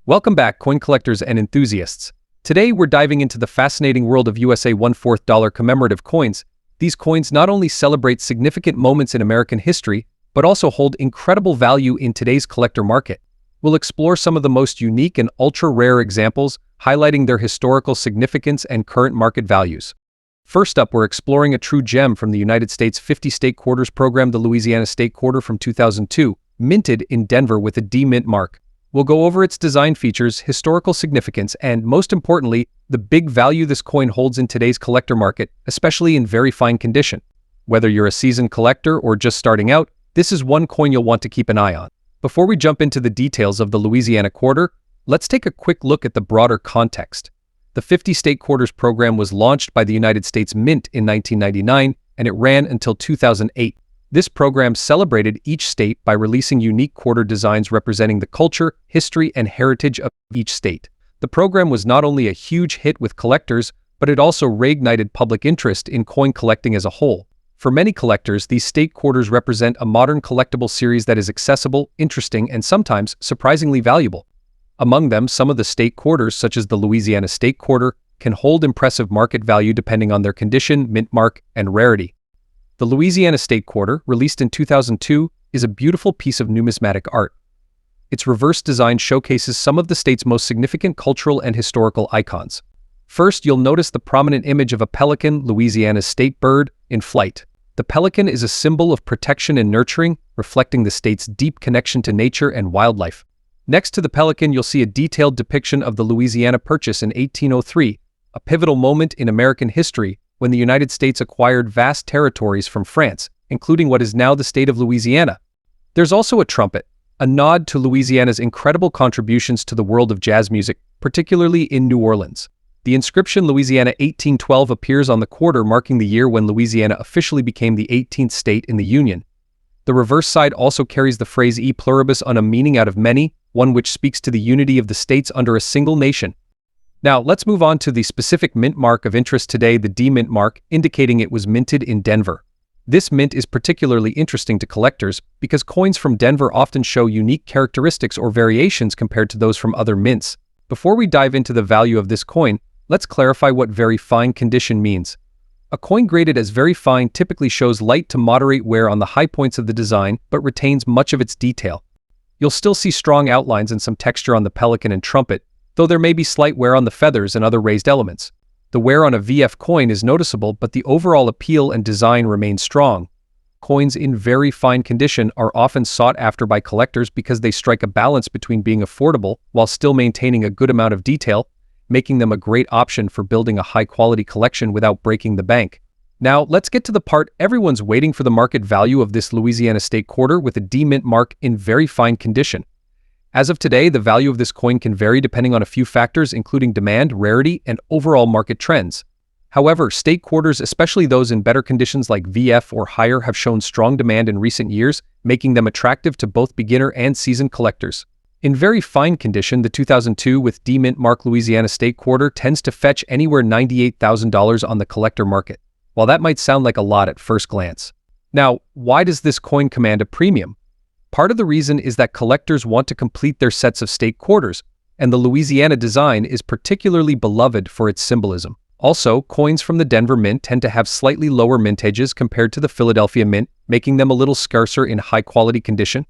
Welcome back, coin collectors and enthusiasts. Today we're diving into the fascinating world of USA $1/4 commemorative coins. These coins not only celebrate significant moments in American history, but also hold incredible value in today's collector market. We'll explore some of the most unique and ultra-rare examples, highlighting their historical significance and current market values. First up, we're exploring a true gem from the United States 50 state quarters program, the Louisiana State Quarter from 2002, minted in Denver with a D mint mark. We'll go over its design features, historical significance, and most importantly, the big value this coin holds in today's collector market, especially in very fine condition. Whether you're a seasoned collector or just starting out, this is one coin you'll want to keep an eye on. Before we jump into the details of the Louisiana Quarter, let's take a quick look at the broader context. The 50 state quarters program was launched by the United States Mint in 1999, and it ran until 2008. This program celebrated each state by releasing unique quarter designs representing the culture, history, and heritage of each state. The program was not only a huge hit with collectors, but it also reignited public interest in coin collecting as a whole. For many collectors, these state quarters represent a modern collectible series that is accessible, interesting, and sometimes surprisingly valuable. Among them, some of the state quarters, such as the Louisiana State Quarter, can hold impressive market value depending on their condition, mint mark, and rarity. The Louisiana State Quarter, released in 2002, is a beautiful piece of numismatic art. Its reverse design showcases some of the state's most significant cultural and historical icons. First, you'll notice the prominent image of a pelican, Louisiana's state bird, in flight. The pelican is a symbol of protection and nurturing, reflecting the state's deep connection to nature and wildlife. Next to the pelican, you'll see a detailed depiction of the Louisiana Purchase in 1803, a pivotal moment in American history when the United States acquired vast territories from France, including what is now the state of Louisiana. There's also a trumpet, a nod to Louisiana's incredible contributions to the world of jazz music, particularly in New Orleans. The inscription Louisiana 1812 appears on the quarter, marking the year when Louisiana officially became the 18th state in the Union. The reverse side also carries the phrase e pluribus unum, meaning out of many, one which speaks to the unity of the states under a single nation. Now, let's move on to the specific mint mark of interest today, the D mint mark, indicating it was minted in Denver. This mint is particularly interesting to collectors because coins from Denver often show unique characteristics or variations compared to those from other mints. Before we dive into the value of this coin, let's clarify what very fine condition means. A coin graded as very fine typically shows light to moderate wear on the high points of the design, but retains much of its detail. You'll still see strong outlines and some texture on the pelican and trumpet, though there may be slight wear on the feathers and other raised elements. The wear on a VF coin is noticeable, but the overall appeal and design remain strong. Coins in very fine condition are often sought after by collectors because they strike a balance between being affordable while still maintaining a good amount of detail, making them a great option for building a high-quality collection without breaking the bank. Now, let's get to the part everyone's waiting for: the market value of this Louisiana State Quarter with a D mint mark in very fine condition. As of today, the value of this coin can vary depending on a few factors, including demand, rarity, and overall market trends. However, state quarters, especially those in better conditions like VF or higher, have shown strong demand in recent years, making them attractive to both beginner and seasoned collectors. In very fine condition, the 2002 with D mint mark Louisiana State Quarter tends to fetch anywhere $98,000 on the collector market. While that might sound like a lot at first glance. Now, why does this coin command a premium? Part of the reason is that collectors want to complete their sets of state quarters, and the Louisiana design is particularly beloved for its symbolism. Also, coins from the Denver Mint tend to have slightly lower mintages compared to the Philadelphia Mint, making them a little scarcer in high-quality condition.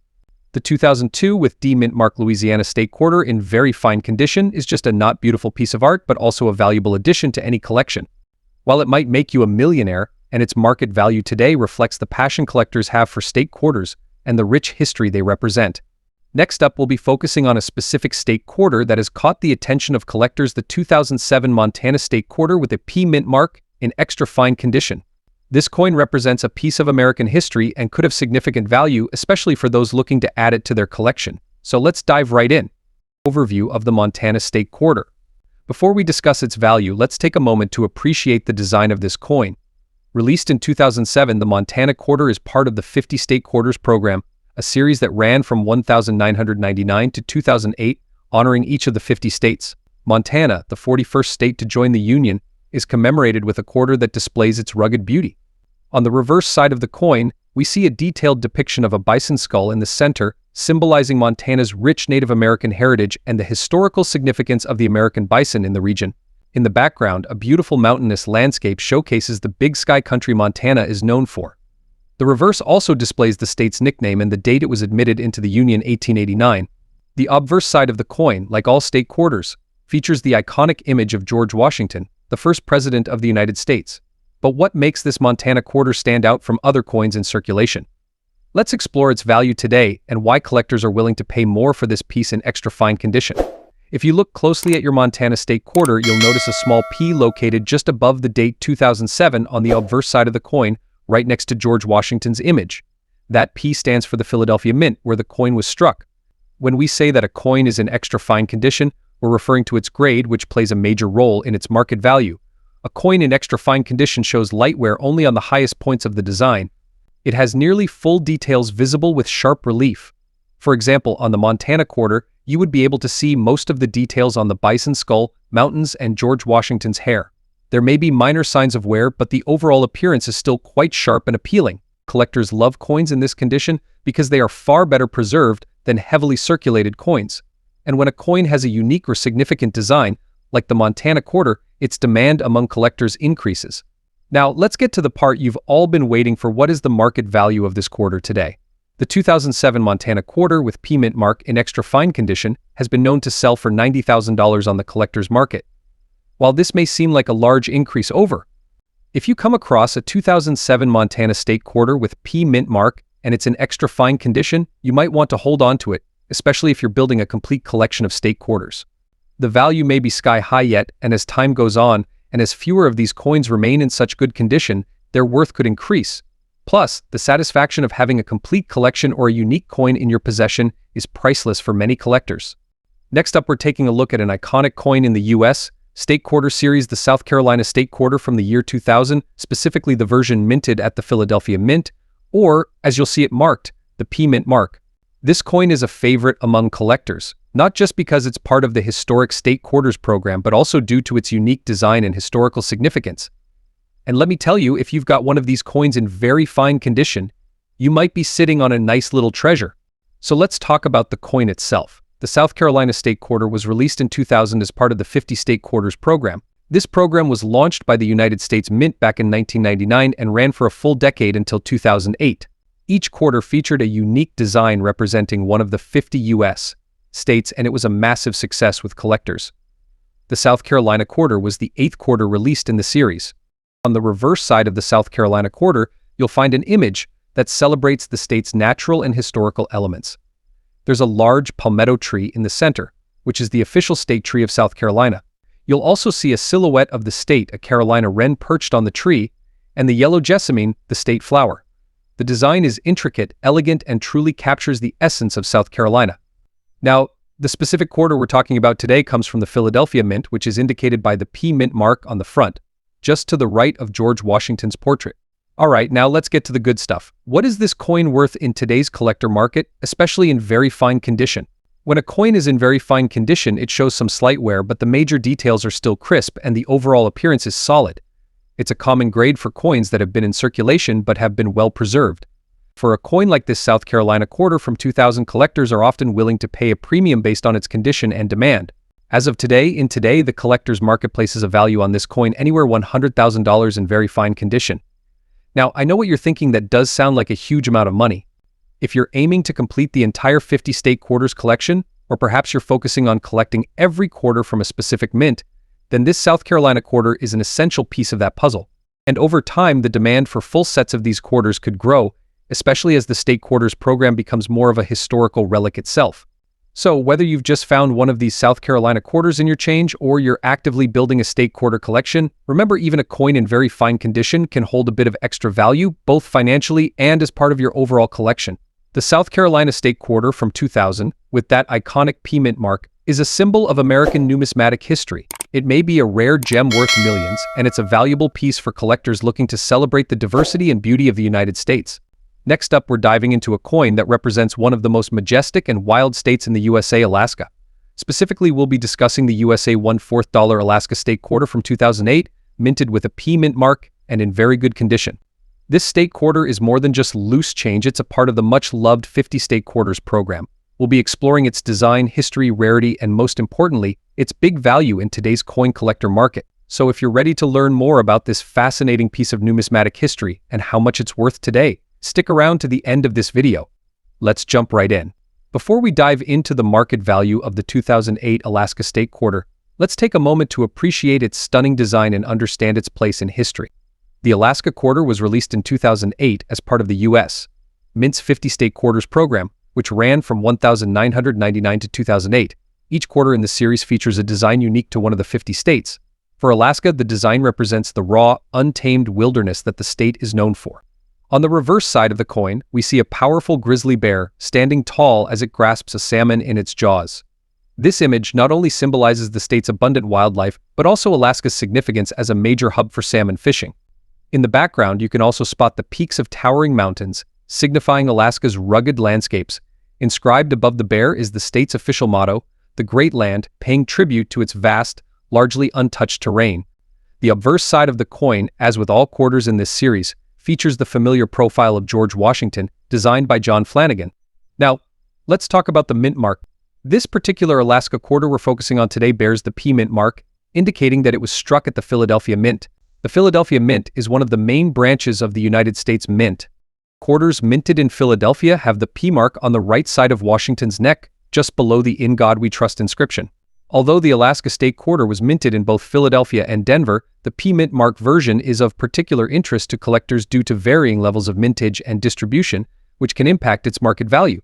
The 2002 with D mint mark Louisiana State Quarter in very fine condition is just a not beautiful piece of art, but also a valuable addition to any collection. While it might make you a millionaire, and its market value today reflects the passion collectors have for state quarters and the rich history they represent. Next up, we'll be focusing on a specific state quarter that has caught the attention of collectors: the 2007 Montana State Quarter with a P mint mark in extra fine condition. This coin represents a piece of American history and could have significant value, especially for those looking to add it to their collection. So let's dive right in. Overview of the Montana State Quarter. Before we discuss its value, let's take a moment to appreciate the design of this coin. Released in 2007, the Montana Quarter is part of the 50 State Quarters program, a series that ran from 1999 to 2008, honoring each of the 50 states. Montana, the 41st state to join the Union, is commemorated with a quarter that displays its rugged beauty. On the reverse side of the coin, we see a detailed depiction of a bison skull in the center, symbolizing Montana's rich Native American heritage and the historical significance of the American bison in the region. In the background, a beautiful mountainous landscape showcases the big sky country Montana is known for. The reverse also displays the state's nickname and the date it was admitted into the Union, 1889. The obverse side of the coin, like all state quarters, features the iconic image of George Washington, the first president of the United States. But what makes this Montana quarter stand out from other coins in circulation? Let's explore its value today and why collectors are willing to pay more for this piece in extra fine condition. If you look closely at your Montana state quarter, you'll notice a small P located just above the date 2007 on the obverse side of the coin, right next to George Washington's image. That P stands for the Philadelphia Mint, where the coin was struck. When we say that a coin is in extra fine condition, we're referring to its grade, which plays a major role in its market value. A coin in extra fine condition shows light wear only on the highest points of the design. It has nearly full details visible with sharp relief. For example, on the Montana quarter, you would be able to see most of the details on the bison skull, mountains, and George Washington's hair. There may be minor signs of wear, but the overall appearance is still quite sharp and appealing. Collectors love coins in this condition because they are far better preserved than heavily circulated coins. And when a coin has a unique or significant design, like the Montana quarter, its demand among collectors increases. Now, let's get to the part you've all been waiting for. What is the market value of this quarter today? The 2007 Montana quarter with P mint mark in extra fine condition has been known to sell for $90,000 on the collector's market. While this may seem like a large increase if you come across a 2007 Montana state quarter with P mint mark and it's in extra fine condition, you might want to hold on to it, especially if you're building a complete collection of state quarters. The value may be sky high yet, and as time goes on, and as fewer of these coins remain in such good condition, their worth could increase. Plus, the satisfaction of having a complete collection or a unique coin in your possession is priceless for many collectors. Next up, we're taking a look at an iconic coin in the U.S. State Quarter Series, the South Carolina State Quarter from the year 2000, specifically the version minted at the Philadelphia Mint, or, as you'll see it marked, the P Mint mark. This coin is a favorite among collectors, not just because it's part of the historic State Quarters program, but also due to its unique design and historical significance. And let me tell you, if you've got one of these coins in very fine condition, you might be sitting on a nice little treasure. So let's talk about the coin itself. The South Carolina State Quarter was released in 2000 as part of the 50 State Quarters program. This program was launched by the United States Mint back in 1999 and ran for a full decade until 2008. Each quarter featured a unique design representing one of the 50 U.S. states, and it was a massive success with collectors. The South Carolina quarter was the 8th quarter released in the series. On the reverse side of the South Carolina quarter, you'll find an image that celebrates the state's natural and historical elements. There's a large palmetto tree in the center, which is the official state tree of South Carolina. You'll also see a silhouette of the state, a Carolina wren perched on the tree, and the yellow jessamine, the state flower. The design is intricate, elegant, and truly captures the essence of South Carolina. Now, the specific quarter we're talking about today comes from the Philadelphia Mint, which is indicated by the P Mint mark on the front, just to the right of George Washington's portrait. Alright, now let's get to the good stuff. What is this coin worth in today's collector market, especially in very fine condition? When a coin is in very fine condition, it shows some slight wear, but the major details are still crisp and the overall appearance is solid. It's a common grade for coins that have been in circulation but have been well preserved. For a coin like this South Carolina quarter from 2000, collectors are often willing to pay a premium based on its condition and demand. As of today, the collector's market places a value on this coin anywhere $100,000 in very fine condition. Now, I know what you're thinking, that does sound like a huge amount of money. If you're aiming to complete the entire 50 state quarters collection, or perhaps you're focusing on collecting every quarter from a specific mint, then this South Carolina quarter is an essential piece of that puzzle. And over time, the demand for full sets of these quarters could grow, especially as the state quarters program becomes more of a historical relic itself. So whether you've just found one of these South Carolina quarters in your change or you're actively building a state quarter collection, remember, even a coin in very fine condition can hold a bit of extra value, both financially and as part of your overall collection. The South Carolina State Quarter from 2000, with that iconic P Mint mark, is a symbol of American numismatic history. It may be a rare gem worth millions, and it's a valuable piece for collectors looking to celebrate the diversity and beauty of the United States. Next up, we're diving into a coin that represents one of the most majestic and wild states in the USA, Alaska. Specifically, we'll be discussing the USA $1/4 Alaska State Quarter from 2008, minted with a P Mint mark and in very good condition. This state quarter is more than just loose change, it's a part of the much-loved 50 State Quarters program. We'll be exploring its design, history, rarity, and most importantly, its big value in today's coin collector market. So if you're ready to learn more about this fascinating piece of numismatic history and how much it's worth today, stick around to the end of this video. Let's jump right in. Before we dive into the market value of the 2008 Alaska State Quarter, let's take a moment to appreciate its stunning design and understand its place in history. The Alaska Quarter was released in 2008 as part of the U.S. Mint's 50 State Quarters program, which ran from 1999 to 2008. Each quarter in the series features a design unique to one of the 50 states. For Alaska, the design represents the raw, untamed wilderness that the state is known for. On the reverse side of the coin, we see a powerful grizzly bear standing tall as it grasps a salmon in its jaws. This image not only symbolizes the state's abundant wildlife, but also Alaska's significance as a major hub for salmon fishing. In the background, you can also spot the peaks of towering mountains, signifying Alaska's rugged landscapes. Inscribed above the bear is the state's official motto, "The Great Land," paying tribute to its vast, largely untouched terrain. The obverse side of the coin, as with all quarters in this series, features the familiar profile of George Washington, designed by John Flanagan. Now, let's talk about the mint mark. This particular Alaska quarter we're focusing on today bears the P mint mark, indicating that it was struck at the Philadelphia Mint. The Philadelphia Mint is one of the main branches of the United States Mint. Quarters minted in Philadelphia have the P mark on the right side of Washington's neck, just below the "In God We Trust" inscription. Although the Alaska State Quarter was minted in both Philadelphia and Denver, the P mint mark version is of particular interest to collectors due to varying levels of mintage and distribution, which can impact its market value.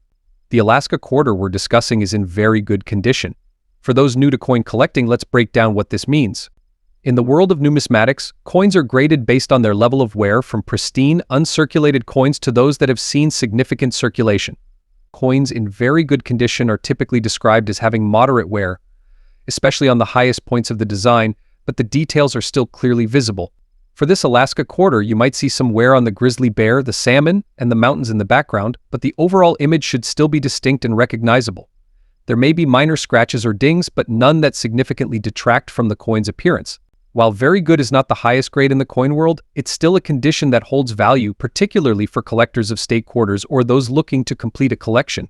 The Alaska Quarter we're discussing is in very good condition. For those new to coin collecting, let's break down what this means. In the world of numismatics, coins are graded based on their level of wear, from pristine, uncirculated coins to those that have seen significant circulation. Coins in very good condition are typically described as having moderate wear, especially on the highest points of the design, but the details are still clearly visible. For this Alaska quarter, you might see some wear on the grizzly bear, the salmon, and the mountains in the background, but the overall image should still be distinct and recognizable. There may be minor scratches or dings, but none that significantly detract from the coin's appearance. While very good is not the highest grade in the coin world, it's still a condition that holds value, particularly for collectors of state quarters or those looking to complete a collection.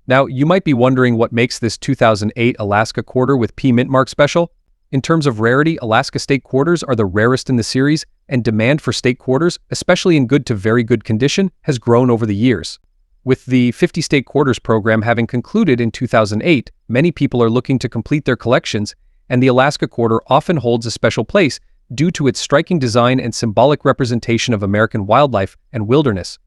Now, you might be wondering what makes this 2008 Alaska quarter with P mint mark special. In terms of rarity, Alaska state quarters are the rarest in the series, and demand for state quarters, especially in good to very good condition, has grown over the years. With the 50 State Quarters program having concluded in 2008, many people are looking to complete their collections, and the Alaska quarter often holds a special place due to its striking design and symbolic representation of American wildlife and wilderness.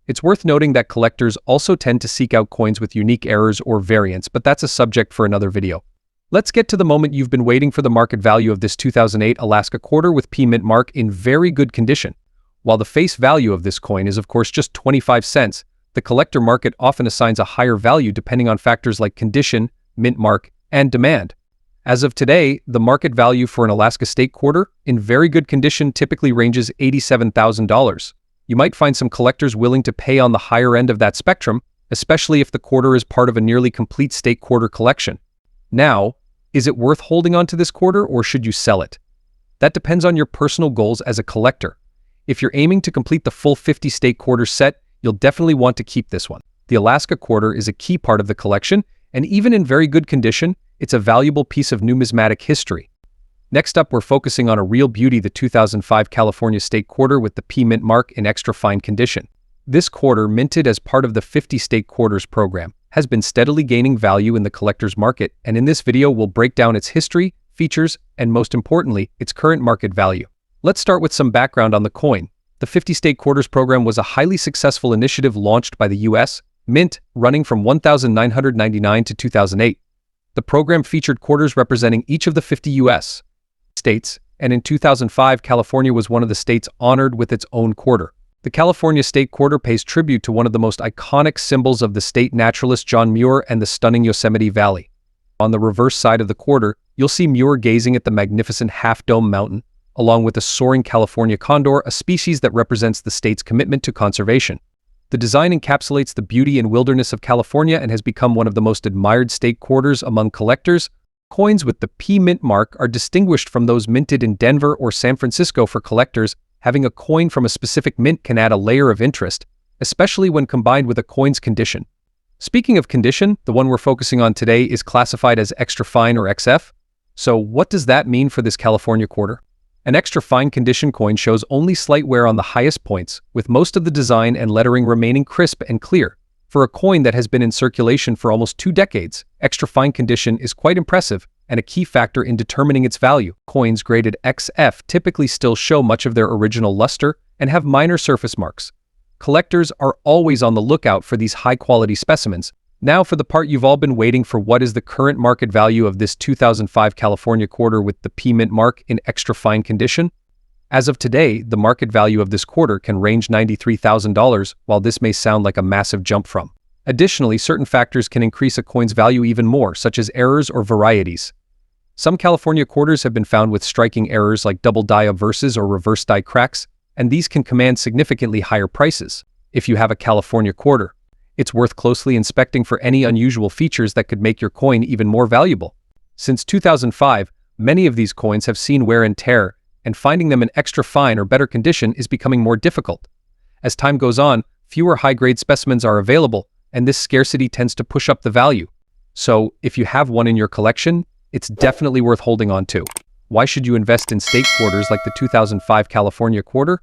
It's worth noting that collectors also tend to seek out coins with unique errors or variants, but that's a subject for another video. Let's get to the moment you've been waiting for: the market value of this 2008 Alaska quarter with P mint mark in very good condition. While the face value of this coin is of course just 25 cents, the collector market often assigns a higher value depending on factors like condition, mint mark, and demand. As of today, the market value for an Alaska state quarter in very good condition typically ranges $87,000. You might find some collectors willing to pay on the higher end of that spectrum, especially if the quarter is part of a nearly complete state quarter collection. Now, is it worth holding on to this quarter, or should you sell it? That depends on your personal goals as a collector. If you're aiming to complete the full 50 state quarter set, you'll definitely want to keep this one. The Alaska quarter is a key part of the collection, and even in very good condition, it's a valuable piece of numismatic history. Next up, we're focusing on a real beauty: the 2005 California State Quarter with the P mint mark in extra fine condition. This quarter, minted as part of the 50 State Quarters program, has been steadily gaining value in the collector's market, and in this video we'll break down its history, features, and most importantly, its current market value. Let's start with some background on the coin. The 50 State Quarters program was a highly successful initiative launched by the U.S. Mint, running from 1999 to 2008. The program featured quarters representing each of the 50 U.S. states, and in 2005, California was one of the states honored with its own quarter. The California State Quarter pays tribute to one of the most iconic symbols of the state, naturalist John Muir and the stunning Yosemite Valley. On the reverse side of the quarter, you'll see Muir gazing at the magnificent Half Dome Mountain, along with a soaring California condor, a species that represents the state's commitment to conservation. The design encapsulates the beauty and wilderness of California and has become one of the most admired state quarters among collectors. Coins with the P mint mark are distinguished from those minted in Denver or San Francisco. For collectors, having a coin from a specific mint can add a layer of interest, especially when combined with a coin's condition. Speaking of condition, the one we're focusing on today is classified as extra fine or XF. So what does that mean for this California quarter? An extra fine condition coin shows only slight wear on the highest points, with most of the design and lettering remaining crisp and clear. For a coin that has been in circulation for almost 2 decades, extra fine condition is quite impressive and a key factor in determining its value. Coins graded XF typically still show much of their original luster and have minor surface marks. Collectors are always on the lookout for these high-quality specimens. Now for the part you've all been waiting for: what is the current market value of this 2005 California quarter with the P Mint mark in extra fine condition? As of today, the market value of this quarter can range $93,000, while this may sound like a massive jump from. Additionally, certain factors can increase a coin's value even more, such as errors or varieties. Some California quarters have been found with striking errors like double die obverses or reverse die cracks, and these can command significantly higher prices. If you have a California quarter, it's worth closely inspecting for any unusual features that could make your coin even more valuable. Since 2005, many of these coins have seen wear and tear, and finding them in extra fine or better condition is becoming more difficult. As time goes on, fewer high-grade specimens are available, and this scarcity tends to push up the value. So, if you have one in your collection, it's definitely worth holding on to. Why should you invest in state quarters like the 2005 California quarter?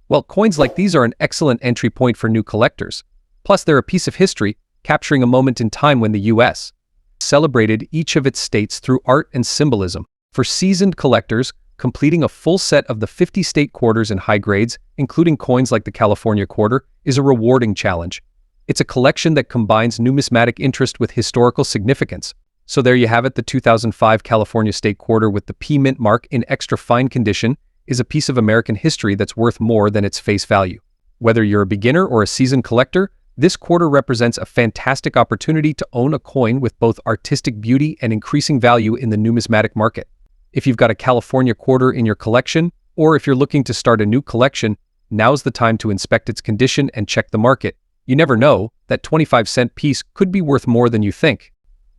Well, coins like these are an excellent entry point for new collectors. Plus, they're a piece of history, capturing a moment in time when the U.S. celebrated each of its states through art and symbolism. For seasoned collectors, completing a full set of the 50 state quarters in high grades, including coins like the California quarter, is a rewarding challenge. It's a collection that combines numismatic interest with historical significance. So there you have it: the 2005 California state quarter with the P Mint mark in extra fine condition is a piece of American history that's worth more than its face value. Whether you're a beginner or a seasoned collector, this quarter represents a fantastic opportunity to own a coin with both artistic beauty and increasing value in the numismatic market. If you've got a California quarter in your collection, or if you're looking to start a new collection, now's the time to inspect its condition and check the market. You never know, that 25-cent piece could be worth more than you think.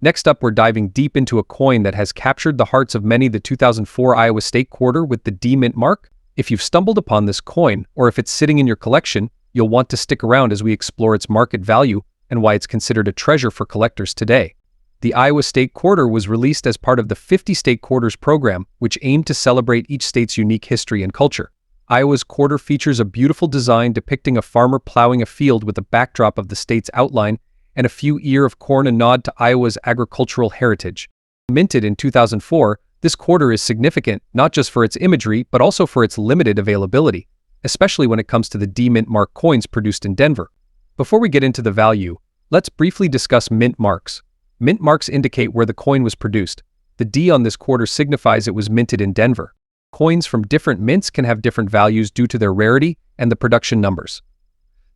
Next up, we're diving deep into a coin that has captured the hearts of many: the 2004 Iowa State quarter with the D Mint mark. If you've stumbled upon this coin, or if it's sitting in your collection, you'll want to stick around as we explore its market value and why it's considered a treasure for collectors today. The Iowa State quarter was released as part of the 50 State Quarters program, which aimed to celebrate each state's unique history and culture. Iowa's quarter features a beautiful design depicting a farmer plowing a field with a backdrop of the state's outline and a few ear of corn, a nod to Iowa's agricultural heritage. Minted in 2004, this quarter is significant not just for its imagery but also for its limited availability, especially when it comes to the D Mint mark coins produced in Denver. Before we get into the value, let's briefly discuss mint marks. Mint marks indicate where the coin was produced. The D on this quarter signifies it was minted in Denver. Coins from different mints can have different values due to their rarity and the production numbers.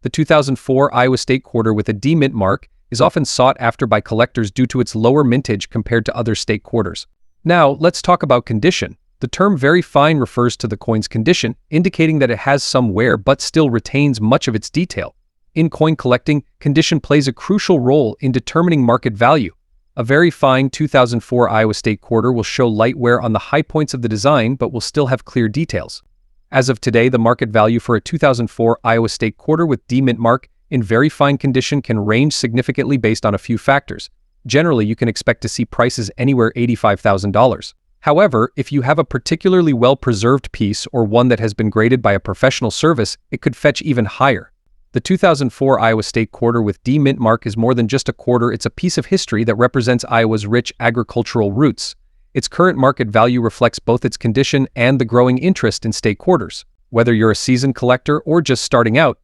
The 2004 Iowa State quarter with a D Mint mark is often sought after by collectors due to its lower mintage compared to other state quarters. Now, let's talk about condition. The term very fine refers to the coin's condition, indicating that it has some wear but still retains much of its detail. In coin collecting, condition plays a crucial role in determining market value. A very fine 2004 Iowa State quarter will show light wear on the high points of the design but will still have clear details. As of today, the market value for a 2004 Iowa State quarter with D Mint mark in very fine condition can range significantly based on a few factors. Generally, you can expect to see prices anywhere $85,000. However, if you have a particularly well-preserved piece or one that has been graded by a professional service, it could fetch even higher. The 2004 Iowa State quarter with D Mint mark is more than just a quarter. It's a piece of history that represents Iowa's rich agricultural roots. Its current market value reflects both its condition and the growing interest in state quarters. Whether you're a seasoned collector or just starting out,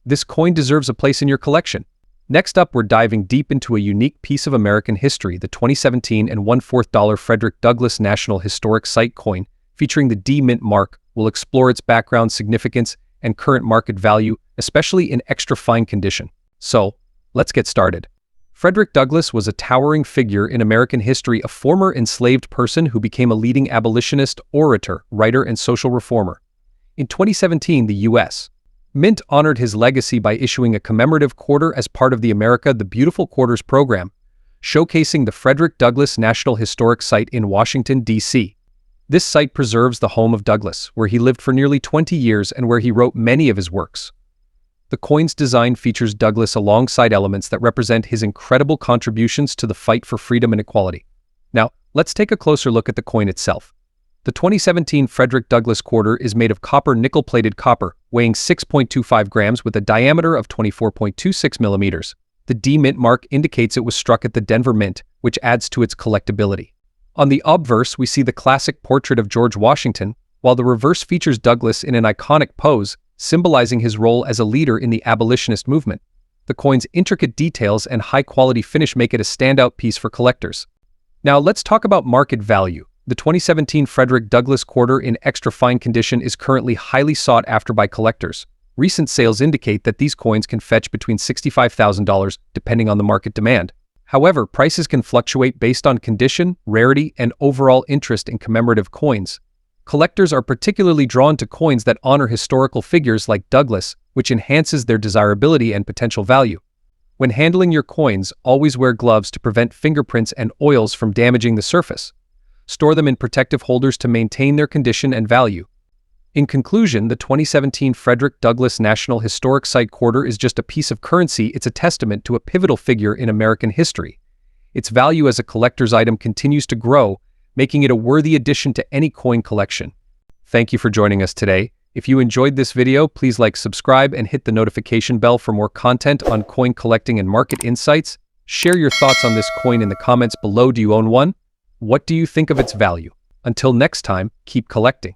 this coin deserves a place in your collection. Next up, we're diving deep into a unique piece of American history: the 2017 and $1/4 Frederick Douglass National Historic Site coin featuring the D Mint mark. We'll explore its background, significance, and current market value, especially in extra fine condition. So, let's get started. Frederick Douglass was a towering figure in American history, a former enslaved person who became a leading abolitionist, orator, writer, and social reformer. In 2017, the U.S. Mint honored his legacy by issuing a commemorative quarter as part of the America the Beautiful Quarters program, showcasing the Frederick Douglass National Historic Site in Washington, D.C. This site preserves the home of Douglass, where he lived for nearly 20 years and where he wrote many of his works. The coin's design features Douglas alongside elements that represent his incredible contributions to the fight for freedom and equality. Now, let's take a closer look at the coin itself. The 2017 Frederick Douglass quarter is made of copper nickel-plated copper, weighing 6.25 grams with a diameter of 24.26 millimeters. The D Mint mark indicates it was struck at the Denver Mint, which adds to its collectability. On the obverse, we see the classic portrait of George Washington, while the reverse features Douglas in an iconic pose, symbolizing his role as a leader in the abolitionist movement. The coin's intricate details and high-quality finish make it a standout piece for collectors. Now let's talk about market value. The 2017 Frederick Douglass quarter in extra fine condition is currently highly sought after by collectors. Recent sales indicate that these coins can fetch between $65,000 depending on the market demand. However, prices can fluctuate based on condition, rarity, and overall interest in commemorative coins. Collectors are particularly drawn to coins that honor historical figures like Douglas, which enhances their desirability and potential value. When handling your coins, always wear gloves to prevent fingerprints and oils from damaging the surface. Store them in protective holders to maintain their condition and value. In conclusion, the 2017 Frederick Douglass National Historic Site quarter is just a piece of currency. It's a testament to a pivotal figure in American history. Its value as a collector's item continues to grow, making it a worthy addition to any coin collection. Thank you for joining us today. If you enjoyed this video, please subscribe, and hit the notification bell for more content on coin collecting and market insights. Share your thoughts on this coin in the comments below. Do you own one? What do you think of its value? Until next time, keep collecting.